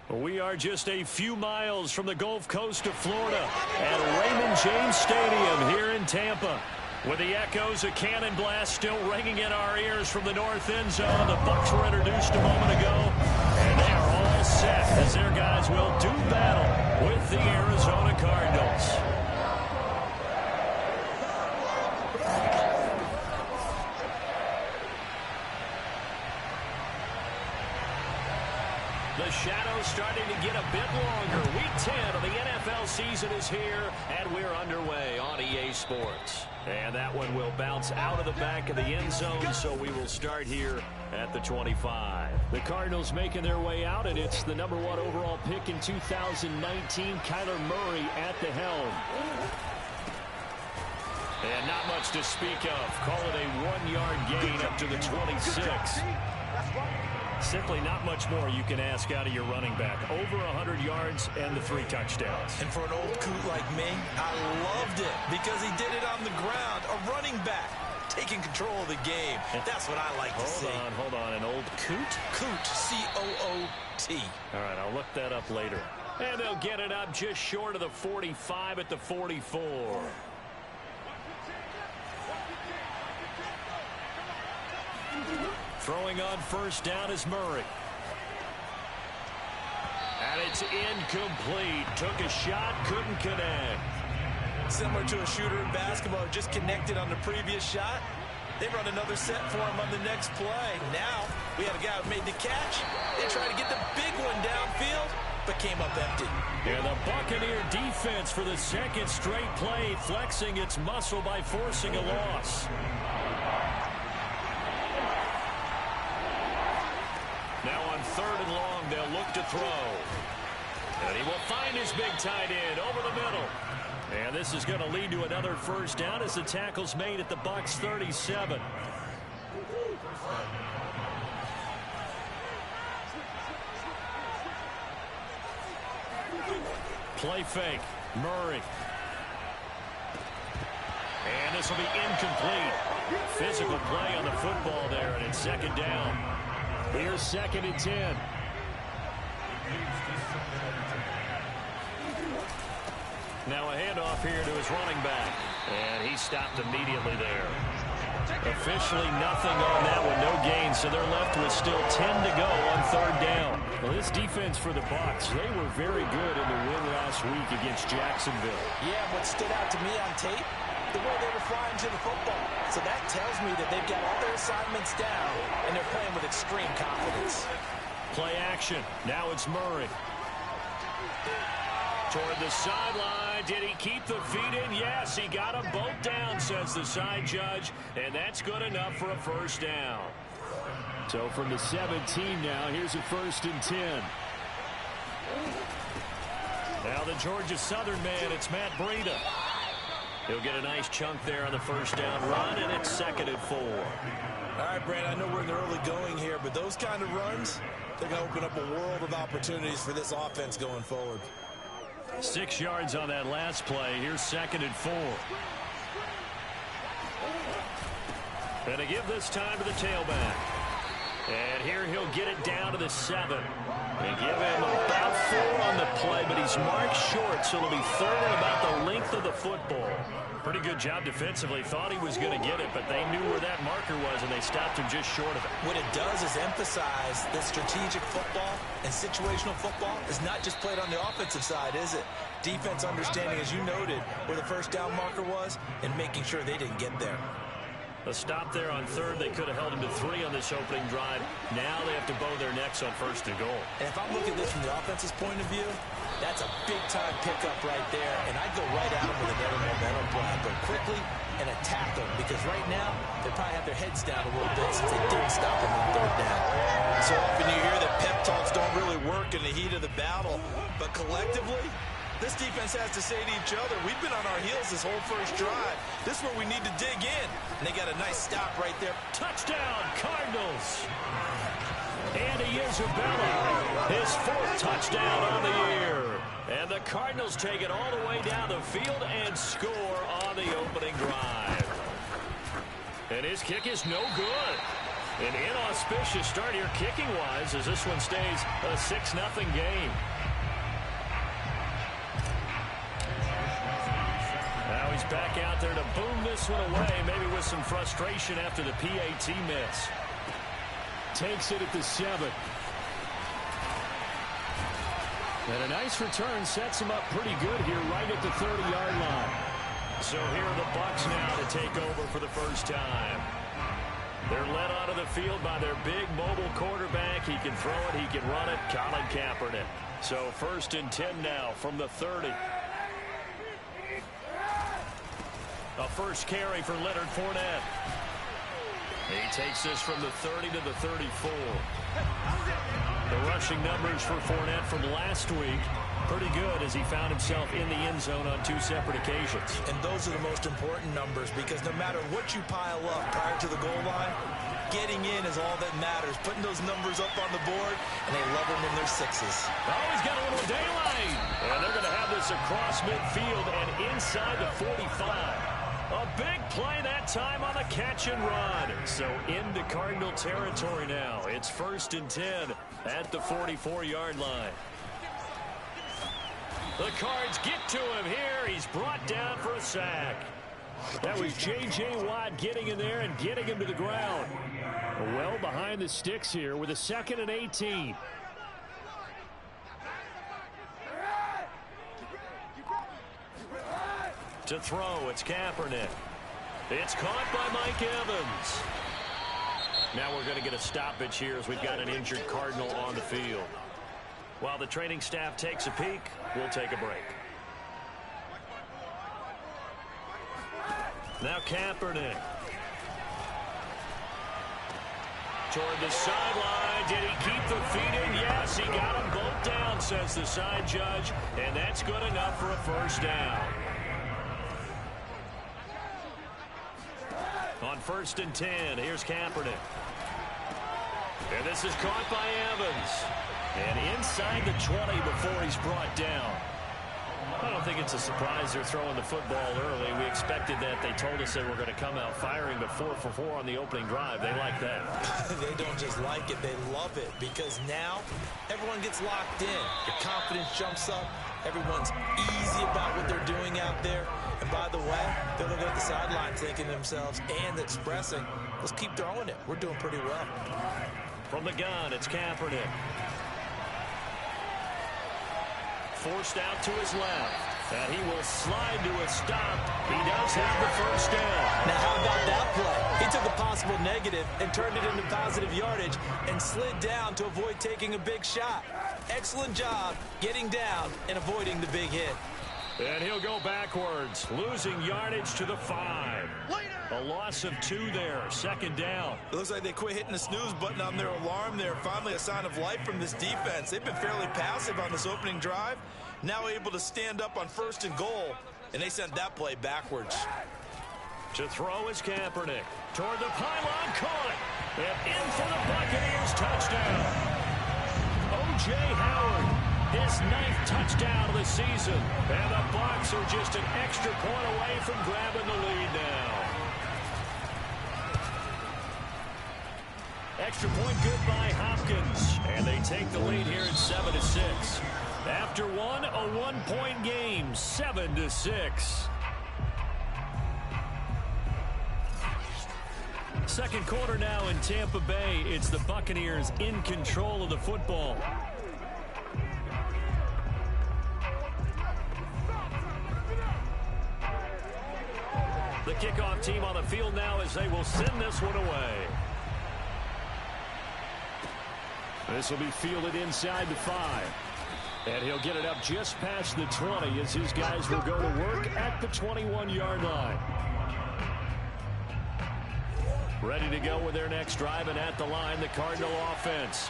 We are just a few miles from the Gulf Coast of Florida at Raymond James Stadium here in Tampa. With the echoes of cannon blast still ringing in our ears from the north end zone, the Bucs were introduced a moment ago, and they are all set as their guys will do battle with the Arizona Cardinals. The shadow's starting to get a bit longer. Week 10 of the NFL season is here, and we're underway on EA Sports. And that one will bounce out of the back of the end zone, so we will start here at the 25. The Cardinals making their way out, and it's the number 1 overall pick in 2019, Kyler Murray at the helm. And not much to speak of. Call it a 1-yard gain up to the 26. Simply not much more you can ask out of your running back. Over 100 yards and the 3 touchdowns. And for an old coot like me, I loved it because he did it on the ground. A running back taking control of the game. That's what I like to see. Hold on. An old coot? Coot, C-O-O-T. All right, I'll look that up later. And they'll get it up just short of the 45 at the 44. Throwing on first down is Murray. And it's incomplete. Took a shot, couldn't connect. Similar to a shooter in basketball, just connected on the previous shot. They run another set for him on the next play. Now, we have a guy who made the catch. They tried to get the big one downfield, but came up empty. Yeah, the Buccaneer defense for the second straight play, flexing its muscle by forcing a loss. Now on 3rd and long, they'll look to throw. And he will find his big tight end over the middle. And this is going to lead to another first down as the tackle's made at the Bucs 37. Play fake. Murray. And this will be incomplete. Physical play on the football there, and it's 2nd down. Here's 2nd and 10. Now a handoff here to his running back. And he stopped immediately there. Officially nothing on that one, no gain, so they're left with still 10 to go on 3rd down. Well, this defense for the Bucs, they were very good in the win last week against Jacksonville. Yeah, what stood out to me on tape, the way they were flying to the football. So that tells me that they've got all their assignments down, and they're playing with extreme confidence. Play action. Now it's Murray. Toward the sideline. Did he keep the feet in? Yes, he got them both down, says the side judge, and that's good enough for a first down. So from the 17 now, here's a 1st and 10. Now the Georgia Southern man, it's Matt Breida. He'll get a nice chunk there on the first down run, and it's 2nd and 4. All right, Brandon, I know we're in the early going here, but those kind of runs, they're going to open up a world of opportunities for this offense going forward. 6 yards on that last play. Here's 2nd and 4. And to give this time to the tailback. And here he'll get it down to the 7. And give him about 4 on the play, but he's marked short, so it'll be 3rd and about the length of the football. Pretty good job defensively. Thought he was going to get it, but they knew where that marker was, and they stopped him just short of it. What it does is emphasize that strategic football and situational football is not just played on the offensive side, is it? Defense understanding, as you noted, where the first down marker was and making sure they didn't get there. A stop there on 3rd. They could have held him to 3 on this opening drive. Now they have to bow their necks on 1st and goal. And if I'm looking at this from the offense's point of view, that's a big-time pickup right there. And I'd go right at him with another momentum play. Go quickly and attack them, because right now they probably have their heads down a little bit since they didn't stop him on 3rd down. So often you hear that pep talks don't really work in the heat of the battle. But collectively, this defense has to say to each other, we've been on our heels this whole first drive. This is where we need to dig in. And they got a nice stop right there. Touchdown, Cardinals. Andy Isabella, his 4th touchdown on the year. And the Cardinals take it all the way down the field and score on the opening drive. And his kick is no good. An inauspicious start here kicking-wise as this one stays a 6-0 game. Now he's back out there to boom this one away, maybe with some frustration after the PAT miss. Takes it at the 7. And a nice return sets him up pretty good here right at the 30-yard line. So here are the Bucs now to take over for the first time. They're led onto the field by their big mobile quarterback. He can throw it, he can run it, Colin Kaepernick. So 1st and 10 now from the 30. A first carry for Leonard Fournette. He takes this from the 30 to the 34. The rushing numbers for Fournette from last week, pretty good as he found himself in the end zone on 2 separate occasions. And those are the most important numbers because no matter what you pile up prior to the goal line, getting in is all that matters. Putting those numbers up on the board, and they love them in their 6s. Oh, he's got a little daylight. And they're going to have this across midfield and inside the 45. A big play that time on the catch and run. So into Cardinal territory now. It's 1st and 10 at the 44-yard line. The Cards get to him here. He's brought down for a sack. That was J.J. Watt getting in there and getting him to the ground. Well behind the sticks here with a 2nd and 18. To throw, it's Kaepernick. It's caught by Mike Evans. Now we're going to get a stoppage here as we've got an injured Cardinal on the field. While the training staff takes a peek, we'll take a break. Now Kaepernick. Toward the sideline. Did he keep the feet in? Yes, he got them both down, says the side judge. And that's good enough for a first down. On 1st and 10, here's Kaepernick. And this is caught by Evans. And inside the 20 before he's brought down. I don't think it's a surprise they're throwing the football early. We expected that. They told us they were going to come out firing, but 4 for 4 on the opening drive. They like that. They don't just like it, they love it, because now everyone gets locked in. The confidence jumps up. Everyone's easy about what they're doing out there. And by the way, they're looking at the sideline thinking to themselves and expressing, let's keep throwing it. We're doing pretty well. From the gun, it's Kaepernick. Forced out to his left. And he will slide to a stop. He does have the first down. Now, how about that play? He took a possible negative and turned it into positive yardage and slid down to avoid taking a big shot. Excellent job getting down and avoiding the big hit. And he'll go backwards, losing yardage to the 5. A loss of 2 there, 2nd down. It looks like they quit hitting the snooze button on their alarm there. Finally a sign of life from this defense. They've been fairly passive on this opening drive. Now able to stand up on 1st and goal, and they sent that play backwards. To throw is Kaepernick. Toward the pylon, caught. And in for the Buccaneers touchdown. O.J. Howard. His 9th touchdown of the season. And the Bucs are just an extra point away from grabbing the lead now. Extra point good by Hopkins. And they take the lead here at 7-6. After one, a one-point game, 7-6. Second quarter now in Tampa Bay. It's the Buccaneers in control of the football. The kickoff team on the field now as they will send this one away. This will be fielded inside the 5. And he'll get it up just past the 20 as his guys will go to work at the 21-yard line. Ready to go with their next drive, and at the line, the Cardinal offense.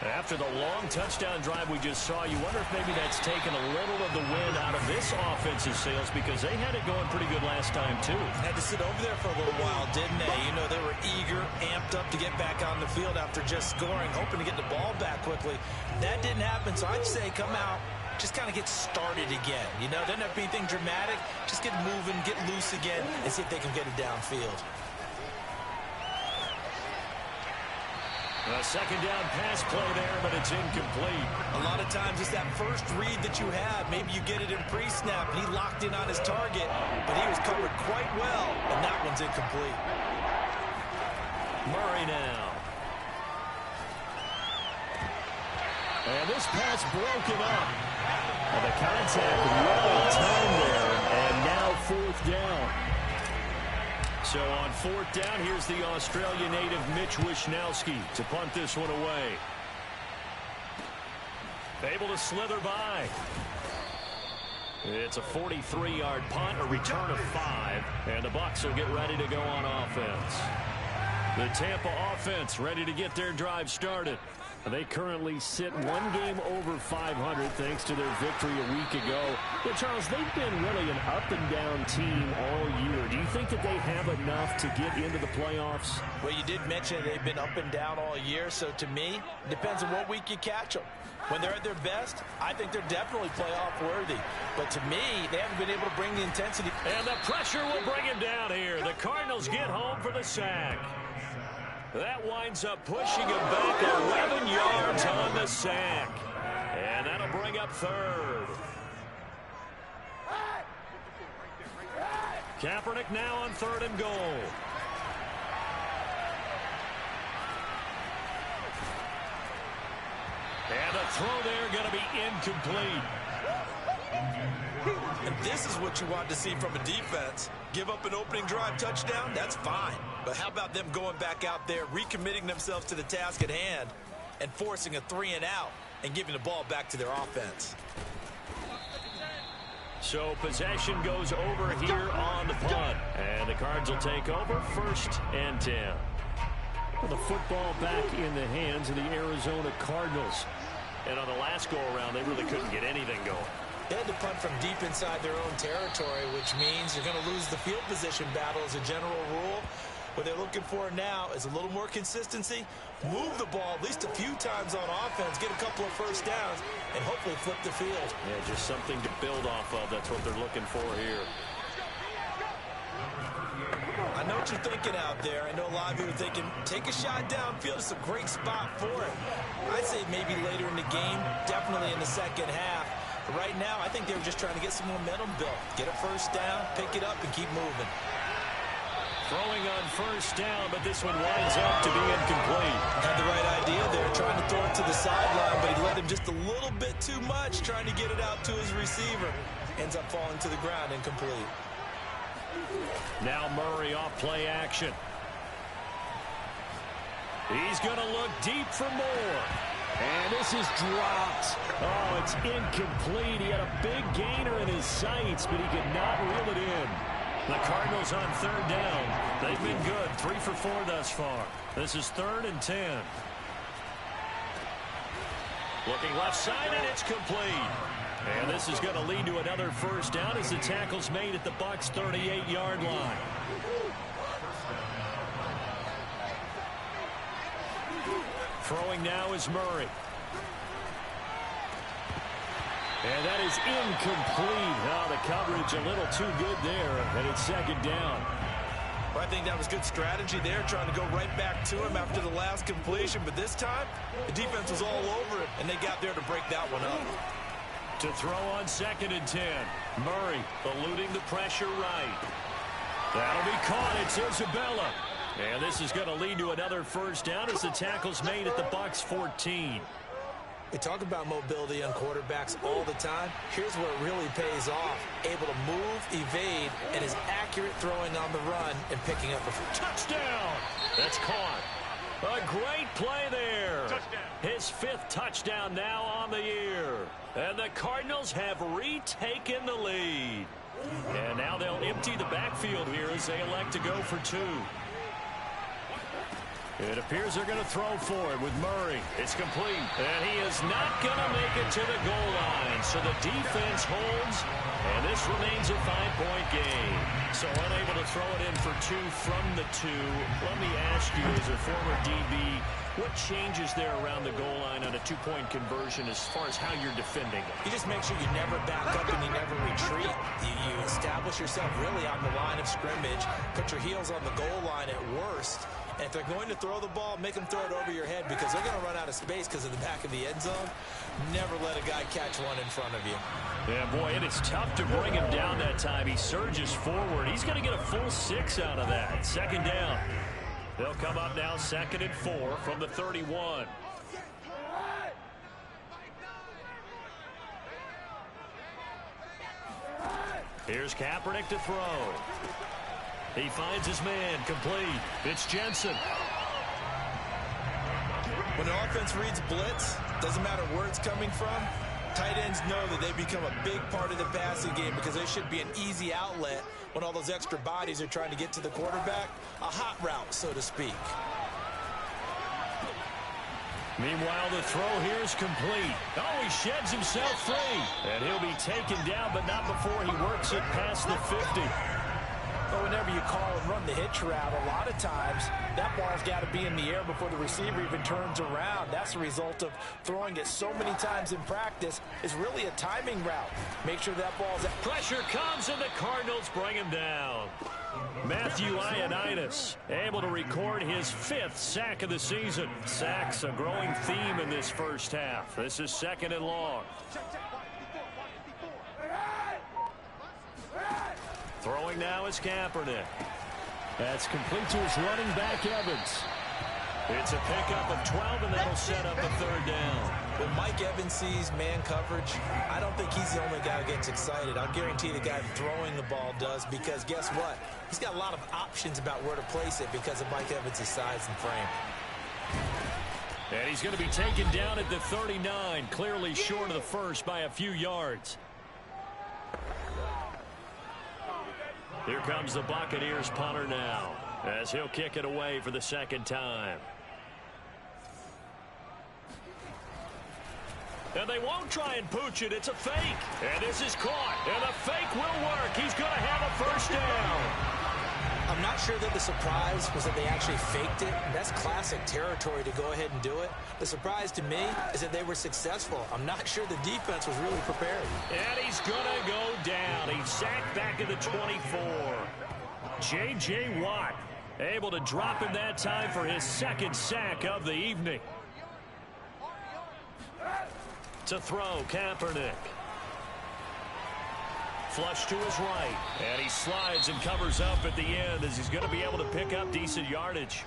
After the long touchdown drive we just saw, you wonder if maybe that's taken a little of the wind out of this offense's sails, because they had it going pretty good last time, too. Had to sit over there for a little while, didn't they? You know, they were eager, amped up to get back on the field after just scoring, hoping to get the ball back quickly. That didn't happen, so I'd say come out, just kind of get started again. You know, doesn't have to be anything dramatic. Just get moving, get loose again, and see if they can get it downfield. A second down pass play there, but it's incomplete. A lot of times it's that first read that you have. Maybe you get it in pre-snap, and he locked in on his target, but he was covered quite well, and that one's incomplete. Murray now. And this pass broken up. And the contact well timed there, and now fourth down. So on fourth down, here's the Australian native Mitch Wishnowsky to punt this one away. Able to slither by. It's a 43-yard punt, a return of 5, and the Bucs will get ready to go on offense. The Tampa offense ready to get their drive started. They currently sit one game over 500 thanks to their victory a week ago. But Charles, they've been really an up-and-down team all year. Do you think that they have enough to get into the playoffs? Well, you did mention they've been up and down all year, so to me, it depends on what week you catch them. When they're at their best, I think they're definitely playoff worthy. But to me, they haven't been able to bring the intensity. And the pressure will bring him down here. The Cardinals get home for the sack. That winds up pushing him back 11 yards on the sack. And that'll bring up third. Kaepernick now on 3rd and goal. And the throw there going to be incomplete. And this is what you want to see from a defense. Give up an opening drive touchdown, that's fine. But how about them going back out there, recommitting themselves to the task at hand, and forcing a 3-and-out and giving the ball back to their offense. So possession goes over here on the punt. And the Cards will take over 1st and 10. With the football back in the hands of the Arizona Cardinals. And on the last go-around, they really couldn't get anything going. They had to punt from deep inside their own territory, which means you're going to lose the field position battle as a general rule. What they're looking for now is a little more consistency, move the ball at least a few times on offense, get a couple of first downs, and hopefully flip the field. Yeah, just something to build off of. That's what they're looking for here. I know what you're thinking out there. I know a lot of you are thinking, take a shot downfield. It's a great spot for it. I'd say maybe later in the game, definitely in the second half. But right now, I think they were just trying to get some momentum built. Get a first down, pick it up, and keep moving. Throwing on first down, but this one winds up to be incomplete. Had the right idea there, trying to throw it to the sideline, but he let him just a little bit too much, trying to get it out to his receiver. Ends up falling to the ground, incomplete. Now Murray off play action. He's going to look deep for more. And this is dropped. Oh, it's incomplete. He had a big gainer in his sights, but he could not reel it in. The Cardinals on 3rd down. They've been good. 3 for 4 thus far. This is 3rd and 10. Looking left side, and it's complete. And this is going to lead to another first down as the tackle's made at the Bucs' 38-yard line. Throwing now is Murray. And that is incomplete. Oh, the coverage a little too good there, and it's 2nd down. Well, I think that was good strategy there, trying to go right back to him after the last completion. But this time, the defense was all over it, and they got there to break that one up. To throw on 2nd and 10. Murray eluding the pressure right. That'll be caught. It's Isabella. And this is going to lead to another first down as the tackle's made at the Bucs' 14. We talk about mobility on quarterbacks all the time. Here's where it really pays off. Able to move, evade, and is accurate throwing on the run and picking up a touchdown. That's caught. A great play there. Touchdown. His 5th touchdown now on the year. And the Cardinals have retaken the lead. And now they'll empty the backfield here as they elect to go for 2. It appears they're going to throw for it with Murray. It's complete. And he is not going to make it to the goal line. So the defense holds, and this remains a 5-point game. So unable to throw it in for 2 from the 2. Let me ask you, as a former DB, what changes there around the goal line on a 2-point conversion as far as how you're defending it? You just make sure you never back up and you never retreat. You establish yourself really on the line of scrimmage, put your heels on the goal line at worst, And if they're going to throw the ball, make them throw it over your head because they're going to run out of space because of the back of the end zone. Never let a guy catch one in front of you. Yeah, boy, it is tough to bring him down that time. He surges forward. He's going to get a full 6 out of that. Second down. They'll come up now 2nd and 4 from the 31. Here's Kaepernick to throw. He finds his man, complete. It's Jensen. When an offense reads blitz, doesn't matter where it's coming from, tight ends know that they become a big part of the passing game because they should be an easy outlet when all those extra bodies are trying to get to the quarterback. A hot route, so to speak. Meanwhile, the throw here is complete. Oh, he sheds himself free. And he'll be taken down, but not before he works it past the 50. But whenever you call and run the hitch route, a lot of times that ball's got to be in the air before the receiver even turns around. That's the result of throwing it so many times in practice. It's really a timing route. Make sure that ball's... Pressure comes, and the Cardinals bring him down. Matthew Ioannidis able to record his 5th sack of the season. Sacks a growing theme in this first half. This is 2nd and long. Throwing now is Kaepernick. That's complete to his running back, Evans. It's a pickup of 12, and that'll set up a 3rd down. When Mike Evans sees man coverage, I don't think he's the only guy who gets excited. I'll guarantee the guy throwing the ball does because guess what? He's got a lot of options about where to place it because of Mike Evans' size and frame. And he's going to be taken down at the 39, clearly short of the first by a few yards. Here comes the Buccaneers punter now as he'll kick it away for the 2nd time. And they won't try and pooch it. It's a fake. And this is caught. And the fake will work. He's going to have a 1st down. I'm not sure that the surprise was that they actually faked it. That's classic territory to go ahead and do it. The surprise to me is that they were successful. I'm not sure the defense was really prepared. And he's going to go down. He's sacked back at the 24. J.J. Watt able to drop him that time for his 2nd sack of the evening. To throw, Kaepernick. Flush to his right. And he slides and covers up at the end as he's going to be able to pick up decent yardage.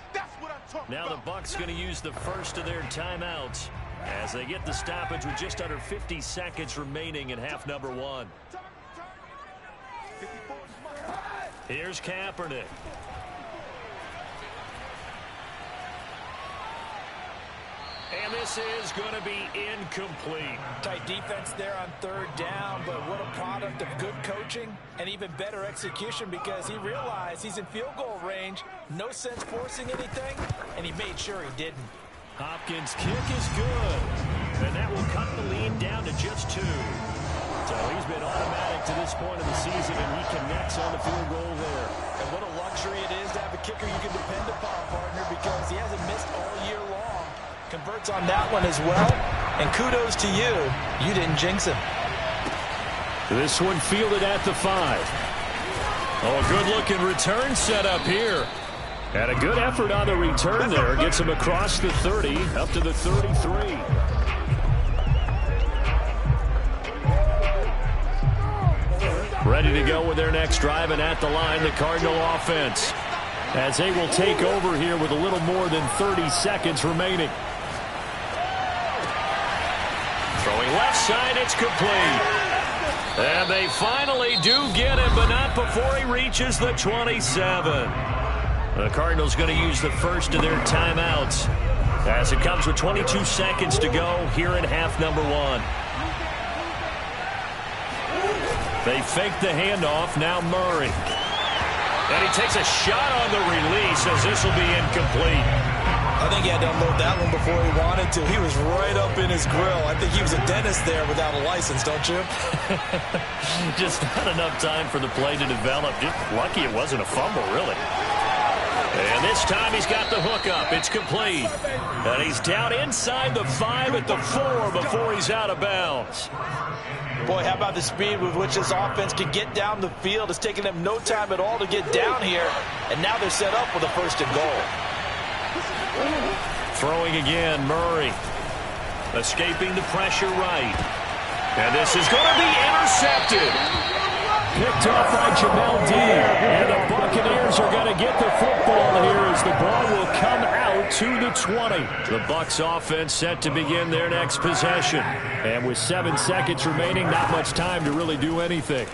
Now the Bucs going to use the first of their timeouts as they get the stoppage with just under 50 seconds remaining in half number 1. Here's Kaepernick. And this is going to be incomplete. Tight defense there on 3rd down, but what a product of good coaching and even better execution because he realized he's in field goal range. No sense forcing anything, and he made sure he didn't. Hopkins' kick is good, and that will cut the lead down to just 2. So he's been automatic to this point of the season, and he connects on the field goal there. And what a luxury it is to have a kicker you can depend upon, partner, because he hasn't missed all year long. Converts on that one as well, and kudos to you. You didn't jinx him. This one fielded at the 5. Oh, a good-looking return set up here. And a good effort on the return there. Gets him across the 30, up to the 33. Ready to go with their next drive, and at the line, the Cardinal offense, as they will take over here with a little more than 30 seconds remaining. Throwing left side, it's complete. And they finally do get him, but not before he reaches the 27. The Cardinals going to use the first of their timeouts as it comes with 22 seconds to go here in half number 1. They fake the handoff, now Murray. And he takes a shot on the release as this will be incomplete. I think he had to unload that one before he wanted to. He was right up in his grill. I think he was a dentist there without a license, don't you? Just not enough time for the play to develop. Just lucky it wasn't a fumble, really. And this time he's got the hook up. It's complete. And he's down inside the 5 at the 4 before he's out of bounds. Boy, how about the speed with which this offense can get down the field? It's taken them no time at all to get down here. And now they're set up with a 1st and goal. Throwing again, Murray. Escaping the pressure right. And this is going to be intercepted. Picked off by Jamel Dean. And the Buccaneers are going to get the football here as the ball will come out to the 20. The Bucs offense set to begin their next possession. And with 7 seconds remaining, not much time to really do anything.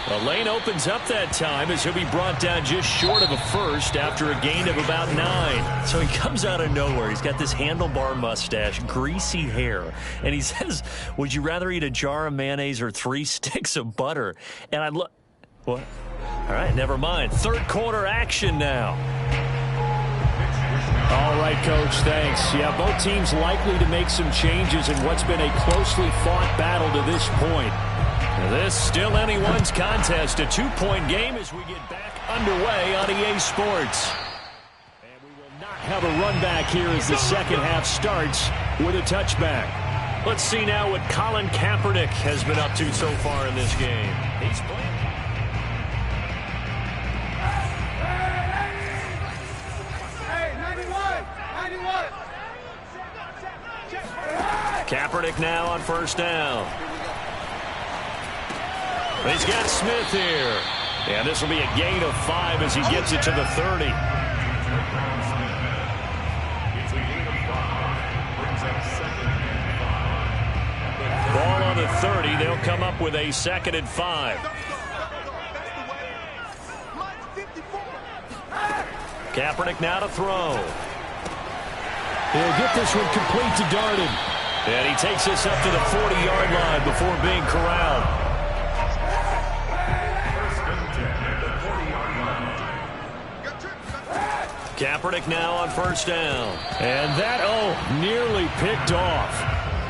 The lane opens up that time as he'll be brought down just short of a first after a gain of about 9. So he comes out of nowhere. He's got this handlebar mustache, greasy hair, and he says, would you rather eat a jar of mayonnaise or 3 sticks of butter? And I look, what? All right, never mind. Third quarter action now. All right, Coach, thanks. Yeah, both teams likely to make some changes in what's been a closely fought battle to this point. This still anyone's contest, a 2-point game as we get back underway on EA Sports. And we will not have a run back here as the second half starts with a touchback. Let's see now what Colin Kaepernick has been up to so far in this game. He's playing. Kaepernick now on first down. He's got Smith here. And this will be a gain of 5 as he gets it to the 30. Ball on the 30. They'll come up with a 2nd and 5. Kaepernick now to throw. He'll get this one complete to Darden. And he takes us up to the 40-yard line before being corralled. Kaepernick now on first down. And that, nearly picked off.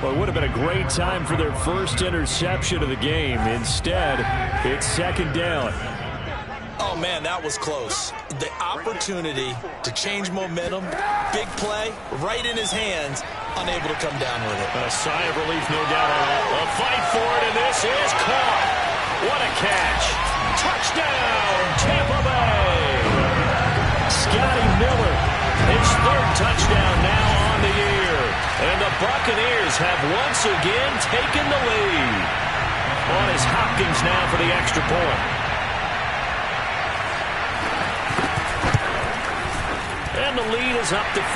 Well, it would have been a great time for their first interception of the game. Instead, it's 2nd down. Oh, man, that was close. The opportunity to change momentum, big play, right in his hands, unable to come down with it. A sigh of relief, no doubt on that. A fight for it, and this is caught. What a catch. Touchdown, Tampa Bay. Scotty Miller, his 3rd touchdown now on the year. And the Buccaneers have once again taken the lead. On is Hopkins now for the extra point. And the lead is up to 5.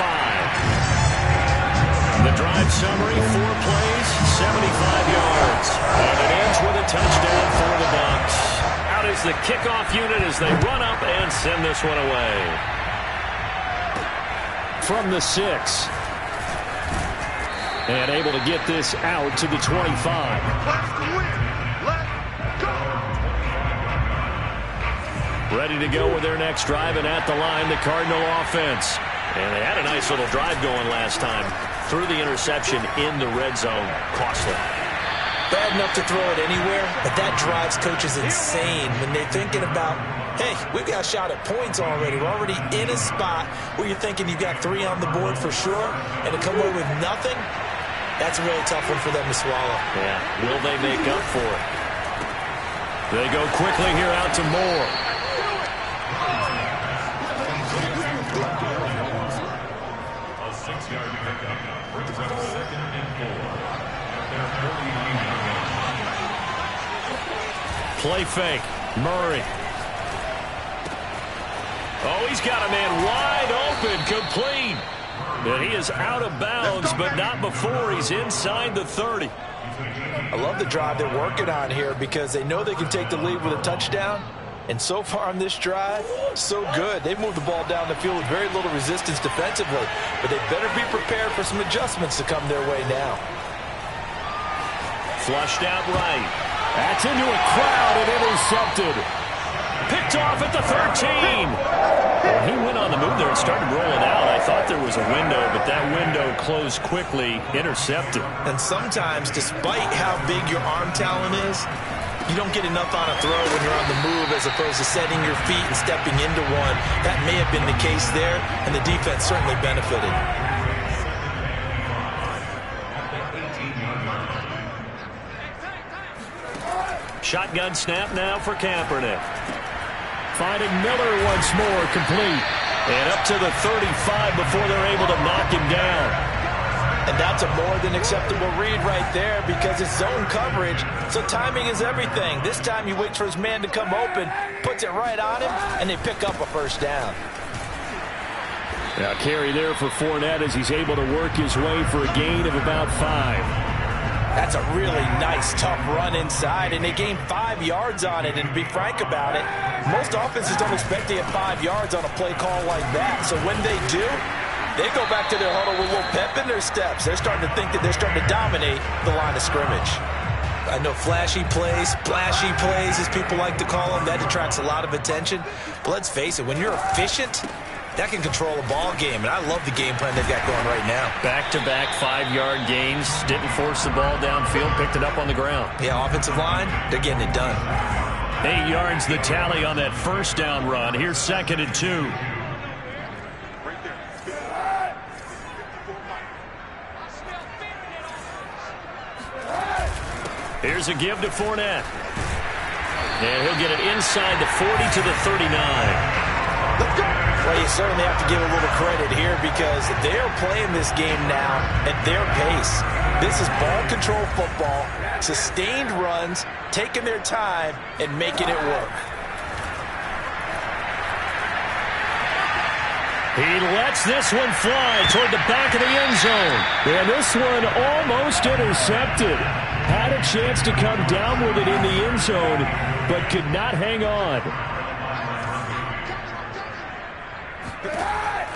The drive summary, 4 plays, 75 yards. And it ends with a touchdown for the Bucs. Out is the kickoff unit as they run up and send this one away. From the 6. And able to get this out to the 25. Ready to go with their next drive, and at the line, the Cardinal offense. And they had a nice little drive going last time. Threw the interception in the red zone. Costly. Bad enough to throw it anywhere, but that drives coaches insane when they're thinking about, hey, we've got a shot at points already. We're already in a spot where you're thinking you've got 3 on the board for sure, and to come away with nothing, that's a really tough one for them to swallow. Yeah, will they make up for it? They go quickly here out to Moore. A 6-yard pickup brings up 2nd and 4. Play fake. Murray. Oh, he's got a man wide open, complete. And he is out of bounds, but not before he's inside the 30. I love the drive they're working on here because they know they can take the lead with a touchdown. And so far on this drive, so good. They've moved the ball down the field with very little resistance defensively. But they better be prepared for some adjustments to come their way now. Flushed out right. That's into a crowd and intercepted. Picked off at the 13. Well, he went on the move there and started rolling out. I thought there was a window, but that window closed quickly. Intercepted. And sometimes, despite how big your arm talent is, you don't get enough on a throw when you're on the move as opposed to setting your feet and stepping into one. That may have been the case there, and the defense certainly benefited. Shotgun snap now for Kaepernick. Finding Miller once more, complete. And up to the 35 before they're able to knock him down. And that's a more than acceptable read right there because it's zone coverage, so timing is everything. This time he waits for his man to come open, puts it right on him, and they pick up a first down. Now carry there for Fournette as he's able to work his way for a gain of about 5. That's a really nice, tough run inside, and they gained 5 yards on it. And to be frank about it, most offenses don't expect to get 5 yards on a play call like that. So when they do, they go back to their huddle with a little pep in their steps. They're starting to think that they're starting to dominate the line of scrimmage. I know flashy plays, splashy plays, as people like to call them, that attracts a lot of attention. But let's face it, when you're efficient, that can control a ball game, and I love the game plan they've got going right now. Back-to-back 5-yard gains. Didn't force the ball downfield, picked it up on the ground. Yeah, offensive line, they're getting it done. 8 yards the tally on that first down run. Here's 2nd and 2. Here's a give to Fournette. And he'll get it inside the 40 to the 39. Let's go. Well, you certainly have to give a little credit here because they're playing this game now at their pace. This is ball control football, sustained runs, taking their time, and making it work. He lets this one fly toward the back of the end zone. And this one almost intercepted. Had a chance to come down with it in the end zone, but could not hang on.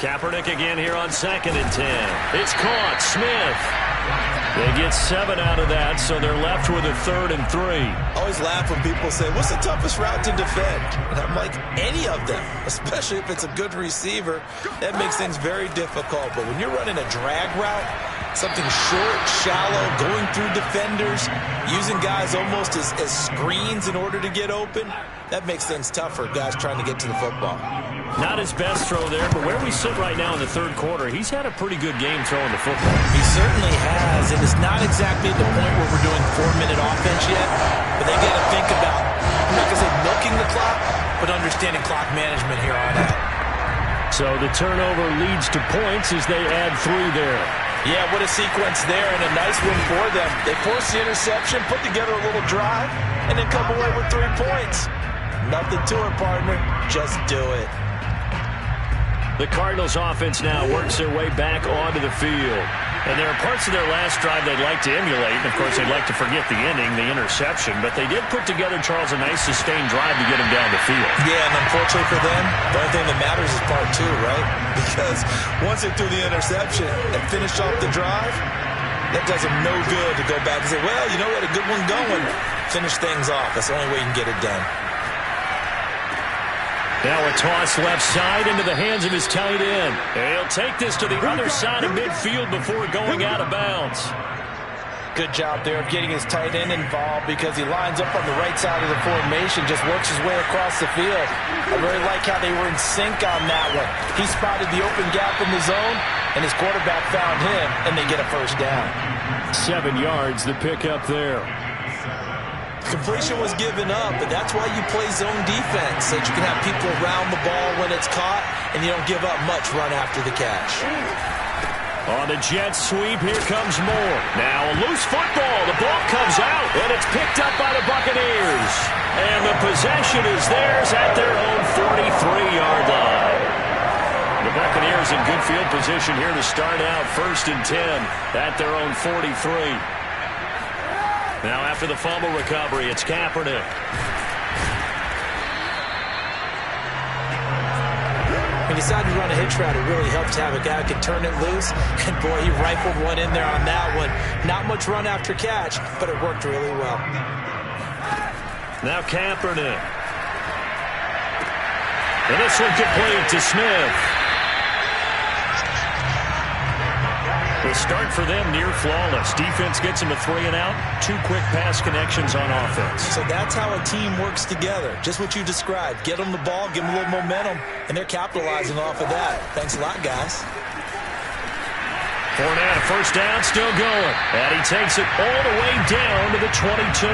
Kaepernick again here on 2nd and 10. It's caught. Smith. They get 7 out of that, so they're left with a 3rd and 3. I always laugh when people say, what's the toughest route to defend? And I'm like, any of them, especially if it's a good receiver. That makes things very difficult. But when you're running a drag route, something short, shallow, going through defenders, using guys almost as screens in order to get open, that makes things tough for guys trying to get to the football. Not his best throw there, but where we sit right now in the 3rd quarter, he's had a pretty good game throwing the football. He certainly has, and it's not exactly at the point where we're doing 4-minute offense yet, but they got to think about, I'm not going to say milking the clock, but understanding clock management here on out. So the turnover leads to points as they add 3 there. Yeah, what a sequence there, and a nice one for them. They force the interception, put together a little drive, and then come away with 3 points. Nothing to it, partner. Just do it. The Cardinals offense now works their way back onto the field. And there are parts of their last drive they'd like to emulate. And, of course, they'd like to forget the ending, the interception. But they did put together, Charles, a nice sustained drive to get him down the field. Yeah, and unfortunately for them, the only thing that matters is part 2, right? Because once they threw the interception and finished off the drive, that does them no good to go back and say, well, you know, we had a good one going. Finish things off. That's the only way you can get it done. Now a toss left side into the hands of his tight end. And he'll take this to the other side of midfield before going out of bounds. Good job there of getting his tight end involved because he lines up on the right side of the formation, just works his way across the field. I really like how they were in sync on that one. He spotted the open gap in the zone, and his quarterback found him, and they get a first down. 7 yards, the pickup there. Completion was given up, but that's why you play zone defense, so that you can have people around the ball when it's caught, and you don't give up much run after the catch. On the jet sweep, here comes more. Now a loose football. The ball comes out, and it's picked up by the Buccaneers. And the possession is theirs at their own 43-yard line. The Buccaneers in good field position here to start out 1st and 10 at their own 43. Now after the fumble recovery, it's Kaepernick. When you decide to run a hitch route, it really helps to have a guy who can turn it loose. And boy, he rifled one in there on that one. Not much run after catch, but it worked really well. Now Kaepernick. And this one complete to Smith. The start for them near flawless. Defense gets them a 3 and out. 2 quick pass connections on offense. So that's how a team works together. Just what you described. Get them the ball, give them a little momentum, and they're capitalizing off of that. Thanks a lot, guys. Fournette, first down, still going. And he takes it all the way down to the 22.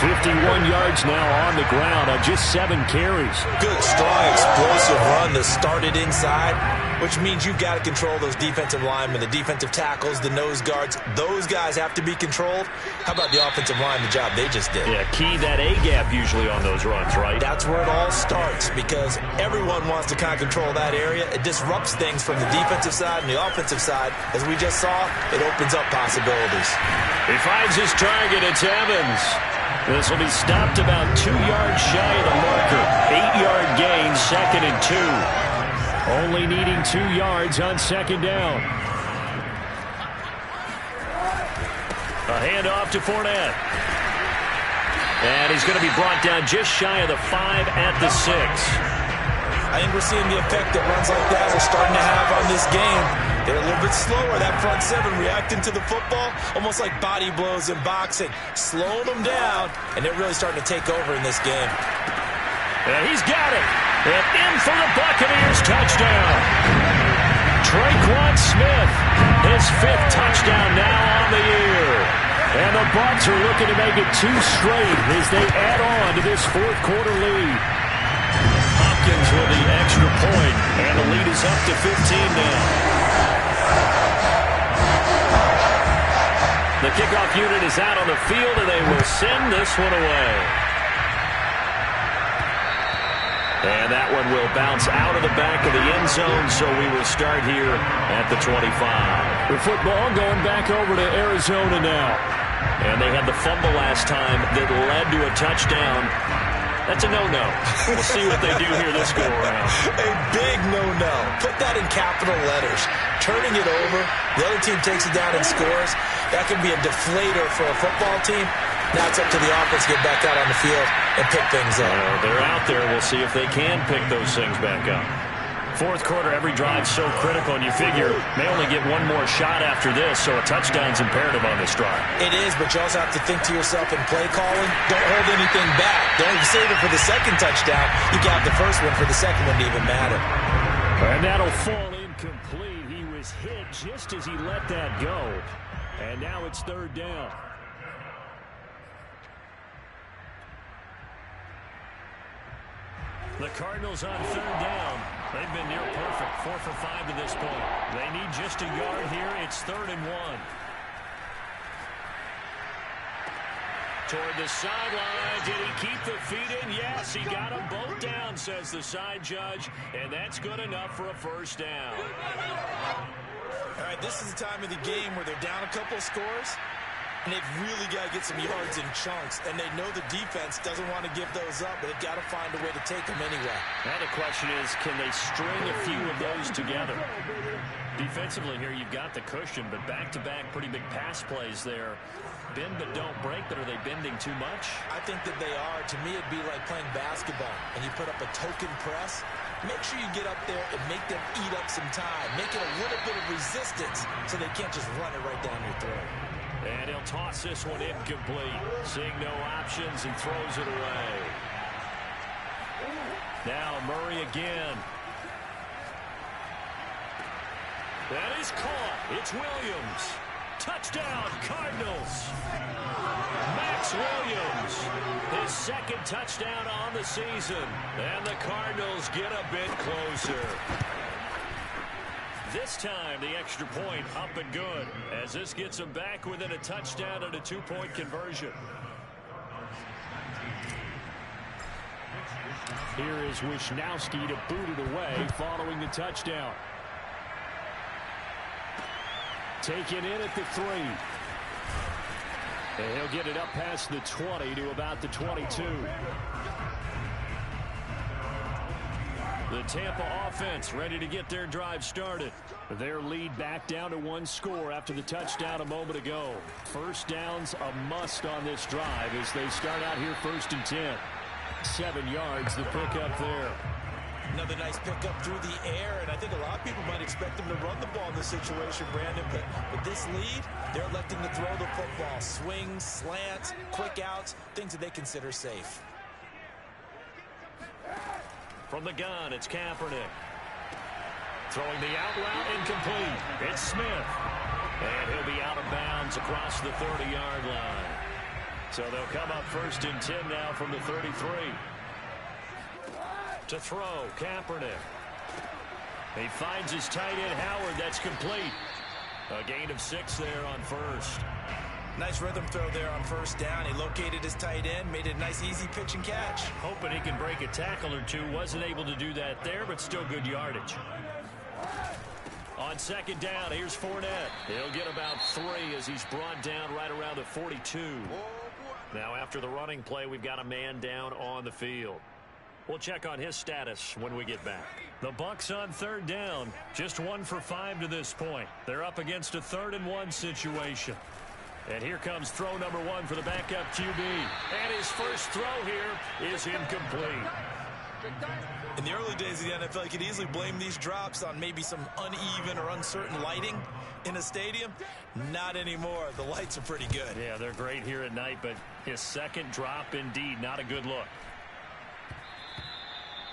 51 yards now on the ground on just 7 carries. Good, strong, explosive run that started inside, which means you've got to control those defensive linemen, the defensive tackles, the nose guards. Those guys have to be controlled. How about the offensive line, the job they just did? Yeah, key that A-gap usually on those runs, right? That's where it all starts because everyone wants to kind of control that area. It disrupts things from the defensive side and the offensive side. As we just saw, it opens up possibilities. He finds his target. It's Evans. This will be stopped about 2 yards shy of the marker. 8-yard gain, 2nd and 2. Only needing 2 yards on 2nd down. A handoff to Fournette. And he's going to be brought down just shy of the 5 at the 6. I think we're seeing the effect that runs like that are starting to have on this game. They're a little bit slower, that front 7, reacting to the football, almost like body blows in boxing, slowing them down, and they're really starting to take over in this game. And he's got it. And in for the Buccaneers, touchdown. Traquan Smith, his 5th touchdown now on the year. And the Bucs are looking to make it 2 straight as they add on to this 4th quarter lead. Hopkins with the extra point, and the lead is up to 15 now. The kickoff unit is out on the field, and they will send this one away. And that one will bounce out of the back of the end zone, so we will start here at the 25. The football going back over to Arizona now. And they had the fumble last time that led to a touchdown. That's a no-no. We'll see what they do here this go-around. A big no-no. Put that in capital letters. Turning it over, the other team takes it down and scores. That can be a deflator for a football team. Now it's up to the offense to get back out on the field and pick things up. They're out there. We'll see if they can pick those things back up. 4th quarter, every drive's so critical, and you figure may only get one more shot after this, so a touchdown's imperative on this drive. It is, but you also have to think to yourself in play calling, don't hold anything back. Don't even save it for the 2nd touchdown. You got the 1st one for the 2nd one to even matter. And that'll fall incomplete. He was hit just as he let that go. And now it's 3rd down. The Cardinals on 3rd down. They've been near perfect, 4 for 5 to this point. They need just a yard here. It's 3rd and 1. Toward the sideline. Did he keep the feet in? Yes, he got them both down, says the side judge. And that's good enough for a 1st down. All right, this is the time of the game where they're down a couple of scores. And they've really got to get some yards in chunks. And they know the defense doesn't want to give those up, but they've got to find a way to take them anyway. Now the question is, can they string a few of those together? Defensively here, you've got the cushion, but back-to-back pretty big pass plays there. Bend but don't break, but are they bending too much? I think that they are. To me, it'd be like playing basketball, and you put up a token press. Make sure you get up there and make them eat up some time. Make it a little bit of resistance so they can't just run it right down your throat. And he'll toss this one incomplete. Seeing no options, he throws it away. Now Murray again. That is caught. It's Williams. Touchdown, Cardinals. Max Williams, his 2nd touchdown on the season. And the Cardinals get a bit closer. This time, the extra point up and good, as this gets them back within a touchdown and a 2-point conversion. Here is Wisnowski to boot it away following the touchdown. Taken in at the 3. And he'll get it up past the 20 to about the 22. The Tampa offense ready to get their drive started. Their lead back down to 1 score after the touchdown a moment ago. 1st down's a must on this drive as they start out here 1st and 10. 7 yards, the pickup there. Another nice pickup through the air, and I think a lot of people might expect them to run the ball in this situation, Brandon, but with this lead, they're electing to throw the football. Swings, slants, quick outs, things that they consider safe. From the gun, it's Kaepernick. Throwing the out route, incomplete. It's Smith. And he'll be out of bounds across the 30-yard line. So they'll come up 1st and 10 now from the 33. To throw, Kaepernick. He finds his tight end, Howard. That's complete. A gain of 6 there on 1st. Nice rhythm throw there on 1st down. He located his tight end, made it a nice, easy pitch and catch. Hoping he can break a tackle or two. Wasn't able to do that there, but still good yardage. On 2nd down, here's Fournette. He'll get about 3 as he's brought down right around the 42. Now, after the running play, we've got a man down on the field. We'll check on his status when we get back. The Bucs on 3rd down. Just 1 for 5 to this point. They're up against a 3rd and 1 situation. And here comes throw number 1 for the backup QB. And his first throw here is incomplete. In the early days of the NFL, you could easily blame these drops on maybe some uneven or uncertain lighting in a stadium. Not anymore. The lights are pretty good. Yeah, they're great here at night, but his second drop, indeed, not a good look.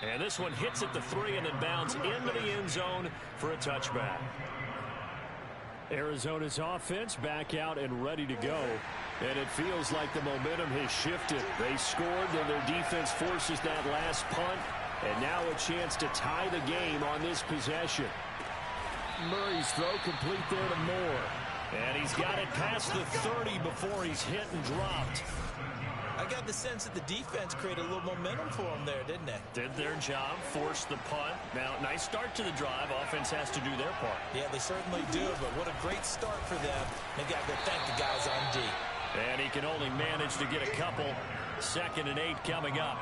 And this one hits at the 3 and then bounds into the end zone for a touchback. Arizona's offense back out and ready to go. And it feels like the momentum has shifted. They scored, then their defense forces that last punt. And now a chance to tie the game on this possession. Murray's throw complete there to Moore. And he's got it past the 30 before he's hit and dropped. I got the sense that the defense created a little momentum for them there, didn't they? Did their job, forced the punt. Now, nice start to the drive. Offense has to do their part. Yeah, they certainly do, but what a great start for them. They got to go thank the guys on D. And he can only manage to get a couple. 2nd and 8 coming up.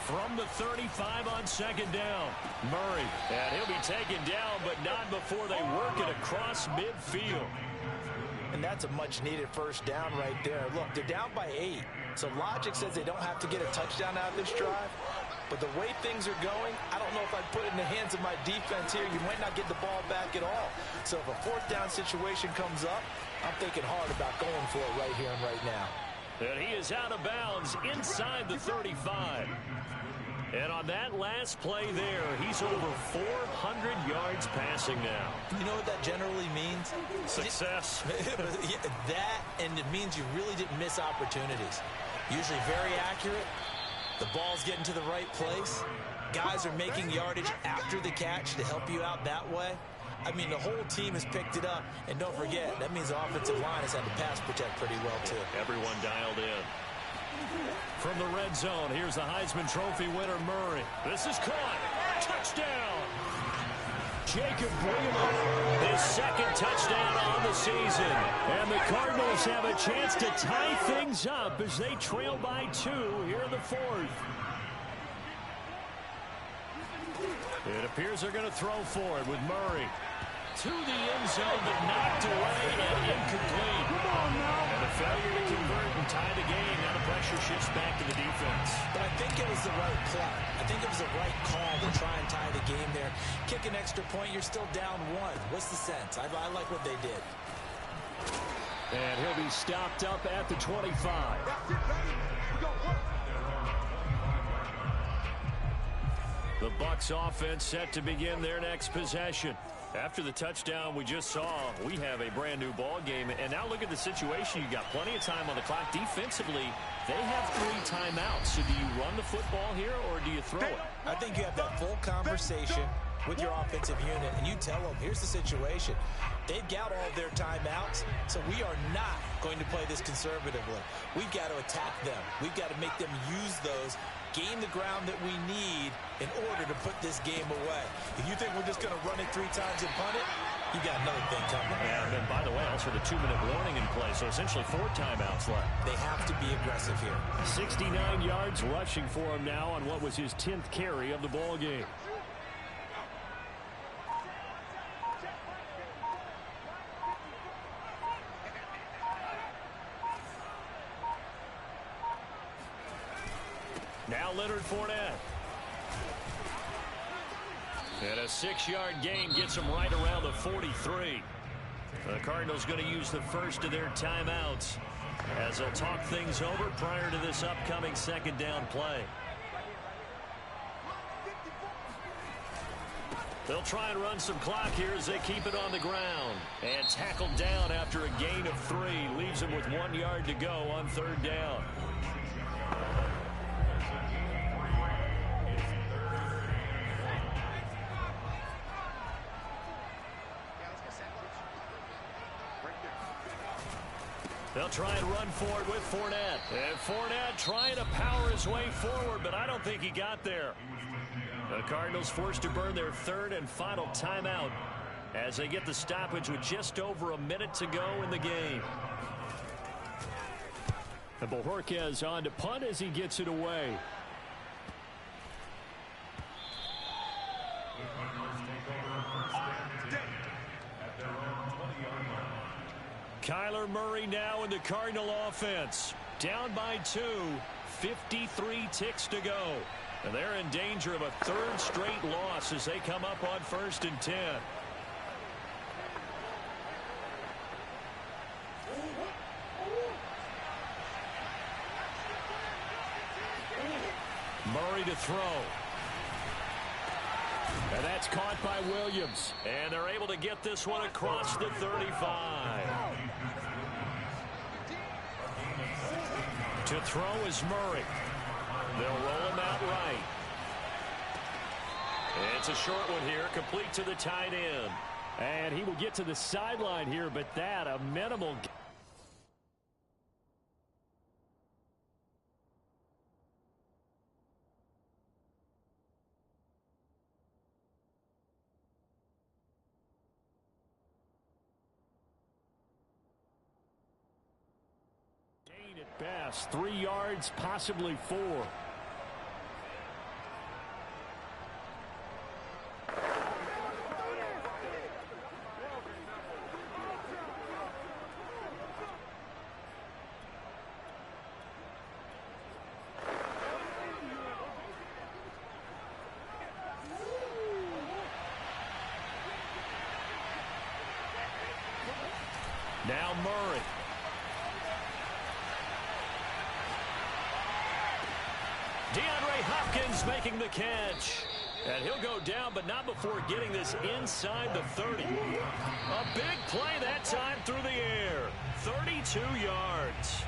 From the 35 on 2nd down, Murray. And he'll be taken down, but not before they work it across midfield. And that's a much-needed first down right there. Look, they're down by 8, so logic says they don't have to get a touchdown out of this drive. But the way things are going, I don't know if I'd put it in the hands of my defense here. You might not get the ball back at all. So if a 4th down situation comes up, I'm thinking hard about going for it right here and right now. And he is out of bounds inside the 35. And on that last play there, he's over 400 yards passing now. You know what that generally means? Success. That, and it means you really didn't miss opportunities. Usually very accurate. The ball's getting to the right place. Guys are making yardage after the catch to help you out that way. I mean, the whole team has picked it up. And don't forget, that means the offensive line has had to pass protect pretty well, too. Everyone dialed in. From the red zone, here's the Heisman Trophy winner, Murray. This is caught. Touchdown. Jacob Breland, his 2nd touchdown on the season. And the Cardinals have a chance to tie things up as they trail by 2 here in the 4th. It appears they're going to throw for it with Murray. To the end zone, but knocked away and incomplete. And a failure to convert and tie the game. Now the pressure shifts back to the defense. But I think it was the right play. I think it was the right call to try and tie the game there. Kick an extra point, you're still down 1. What's the sense? I like what they did. And he'll be stopped up at the 25. The Bucs offense set to begin their next possession. After the touchdown we just saw, we have a brand new ball game. And now look at the situation. You got plenty of time on the clock. Defensively, they have 3 timeouts. So do you run the football here or do you throw it? I think you have that full conversation with your offensive unit, and you tell them, here's the situation. They've got all of their timeouts, so we are not going to play this conservatively. We've got to attack them. We've got to make them use those, gain the ground that we need in order to put this game away. If you think we're just going to run it 3 times and punt it, you got another thing coming. And then, by the way, also the 2-minute warning in play, so essentially 4 timeouts left. They have to be aggressive here. 69 yards rushing for him now on what was his 10th carry of the ball game. Now Leonard Fournette. And a 6-yard gain gets him right around the 43. The Cardinals going to use the first of their timeouts as they'll talk things over prior to this upcoming 2nd down play. They'll try and run some clock here as they keep it on the ground. And tackled down after a gain of 3. Leaves him with 1 yard to go on 3rd down. They'll try and run for it with Fournette. And Fournette trying to power his way forward, but I don't think he got there. The Cardinals forced to burn their 3rd and final timeout as they get the stoppage with just over a minute to go in the game. And Bojorquez on to punt as he gets it away. Kyler Murray now in the Cardinal offense. Down by 2. 53 ticks to go. And they're in danger of a 3rd straight loss as they come up on 1st and 10. Murray to throw. And that's caught by Williams. And they're able to get this one across the 35. To throw is Murray. They'll roll him out right. It's a short one here, complete to the tight end. And he will get to the sideline here, but that a minimal. At best, 3 yards, possibly 4. Now Murray. DeAndre Hopkins making the catch. And he'll go down, but not before getting this inside the 30. A big play that time through the air. 32 yards.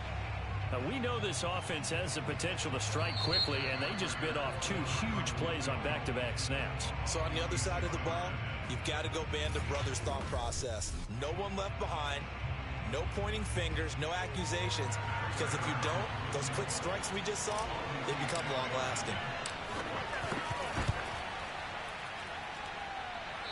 Now, we know this offense has the potential to strike quickly, and they just bit off 2 huge plays on back-to-back snaps. So on the other side of the ball, you've got to go band of brothers thought process. No one left behind. No pointing fingers, no accusations, because if you don't, those quick strikes we just saw, they become long-lasting.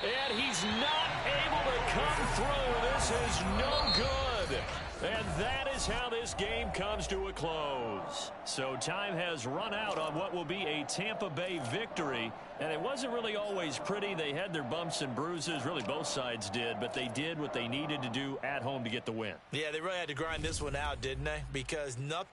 And he's not able to come through. This is no good. And that is how this game comes to a close. So time has run out on what will be a Tampa Bay victory. And it wasn't really always pretty. They had their bumps and bruises. Really, both sides did. But they did what they needed to do at home to get the win. Yeah, they really had to grind this one out, didn't they? Because nothing.